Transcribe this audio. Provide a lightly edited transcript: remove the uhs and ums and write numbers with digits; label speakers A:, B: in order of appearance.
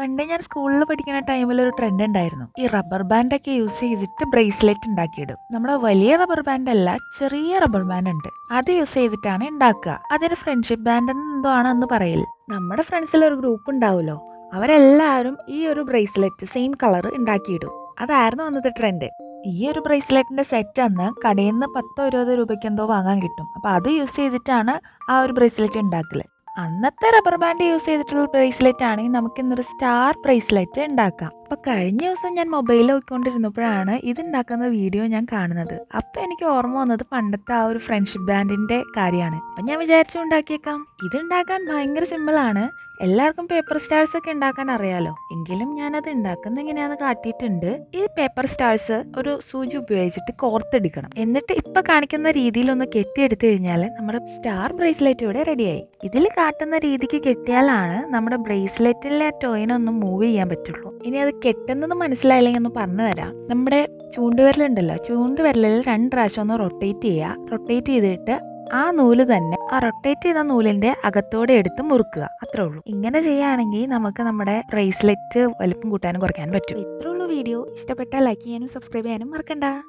A: പണ്ട് ഞാൻ സ്കൂളിൽ പഠിക്കുന്ന ടൈമിൽ ഒരു ട്രെൻഡ് ഉണ്ടായിരുന്നു. ഈ റബ്ബർ ബാൻഡ് ഒക്കെ യൂസ് ചെയ്തിട്ട് ബ്രേസ്ലെറ്റ് ഉണ്ടാക്കിയിടും. നമ്മുടെ വലിയ റബ്ബർ ബാൻഡ് അല്ല, ചെറിയ റബ്ബർ ബാൻഡ് ഉണ്ട്. അത് യൂസ് ചെയ്തിട്ടാണ് ഉണ്ടാക്കുക. അതൊരു ഫ്രണ്ട്ഷിപ്പ് ബാൻഡ് എന്തോ ആണെന്ന് പറയൽ. നമ്മുടെ ഫ്രണ്ട്സിൽ ഒരു ഗ്രൂപ്പ് ഉണ്ടാവുമല്ലോ, അവരെല്ലാവരും ഈ ഒരു ബ്രേസ്ലെറ്റ് സെയിം കളർ ഉണ്ടാക്കിയിടും. അതായിരുന്നു അന്നത്തെ ട്രെൻഡ്. ഈ ഒരു ബ്രേസ്ലെറ്റിന്റെ സെറ്റ് അന്ന് കടയിൽ നിന്ന് 10-20 രൂപയ്ക്ക് എന്തോ വാങ്ങാൻ കിട്ടും. അപ്പൊ അത് യൂസ് ചെയ്തിട്ടാണ് ആ ഒരു ബ്രേസ്ലെറ്റ് ഉണ്ടാക്കല്. അന്നത്തെ റബ്ബർ ബാൻഡ് യൂസ് ചെയ്തിട്ടുള്ള ബ്രേസ്ലെറ്റ് ആണെങ്കിൽ നമുക്ക് ഇന്നൊരു സ്റ്റാർ ബ്രേസ്ലെറ്റ് ഉണ്ടാക്കാം. അപ്പൊ കഴിഞ്ഞ ദിവസം ഞാൻ മൊബൈലിൽ നോക്കിക്കൊണ്ടിരുന്നപ്പോഴാണ് ഇത് ഉണ്ടാക്കുന്ന വീഡിയോ ഞാൻ കാണുന്നത്. അപ്പൊ എനിക്ക് ഓർമ്മ വന്നത് പണ്ടത്തെ ആ ഒരു ഫ്രണ്ട്ഷിപ്പ് ബാൻഡിന്റെ കാര്യമാണ്. അപ്പൊ ഞാൻ വിചാരിച്ചു ഉണ്ടാക്കിയേക്കാം. ഇത് ഉണ്ടാക്കാൻ ഭയങ്കര സിമ്പിൾ ആണ്. എല്ലാവർക്കും പേപ്പർ സ്റ്റാർസ് ഒക്കെ ഉണ്ടാക്കാൻ അറിയാലോ. എങ്കിലും ഞാനത് ഉണ്ടാക്കുന്ന എങ്ങനെയാന്ന് കാട്ടിയിട്ടുണ്ട്. ഈ പേപ്പർ സ്റ്റാർസ് ഒരു സൂചി ഉപയോഗിച്ചിട്ട് കോർത്തെടുക്കണം. എന്നിട്ട് ഇപ്പൊ കാണിക്കുന്ന രീതിയിൽ ഒന്ന് കെട്ടിയെടുത്തു കഴിഞ്ഞാൽ നമ്മുടെ സ്റ്റാർ ബ്രേസ്ലെറ്റ് ഇവിടെ റെഡിയായി. ഇതിൽ കാട്ടുന്ന രീതിക്ക് കെട്ടിയാലാണ് നമ്മുടെ ബ്രേസ്ലെറ്റിലെ ടോയിനൊന്നും മൂവ് ചെയ്യാൻ പറ്റുള്ളൂ. ഇനി അത് കെട്ടുന്നത് മനസ്സിലായില്ലെങ്കിൽ ഒന്ന് പറഞ്ഞു തരാം. നമ്മുടെ ചൂണ്ടുവിരലുണ്ടല്ലോ, ചൂണ്ടുവിരലിൽ 2 പ്രാവശ്യം ഒന്ന് റൊട്ടേറ്റ് ചെയ്യുക. റൊട്ടേറ്റ് ചെയ്തിട്ട് ആ നൂല് തന്നെ ആ റൊട്ടേറ്റ് ചെയ്ത നൂലിന്റെ അകത്തോടെ എടുത്ത് മുറുക്കുക. അത്രേ ഉള്ളൂ. ഇങ്ങനെ ചെയ്യുകയാണെങ്കിൽ നമുക്ക് നമ്മുടെ ബ്രേസ്ലെറ്റ് വലിപ്പം കൂട്ടാനും കുറയ്ക്കാനും പറ്റും. ഇത്രേ ഉള്ളൂ വീഡിയോ. ഇഷ്ടപ്പെട്ടാൽ ലൈക്ക് ചെയ്യാനും സബ്സ്ക്രൈബ് ചെയ്യാനും മറക്കണ്ട.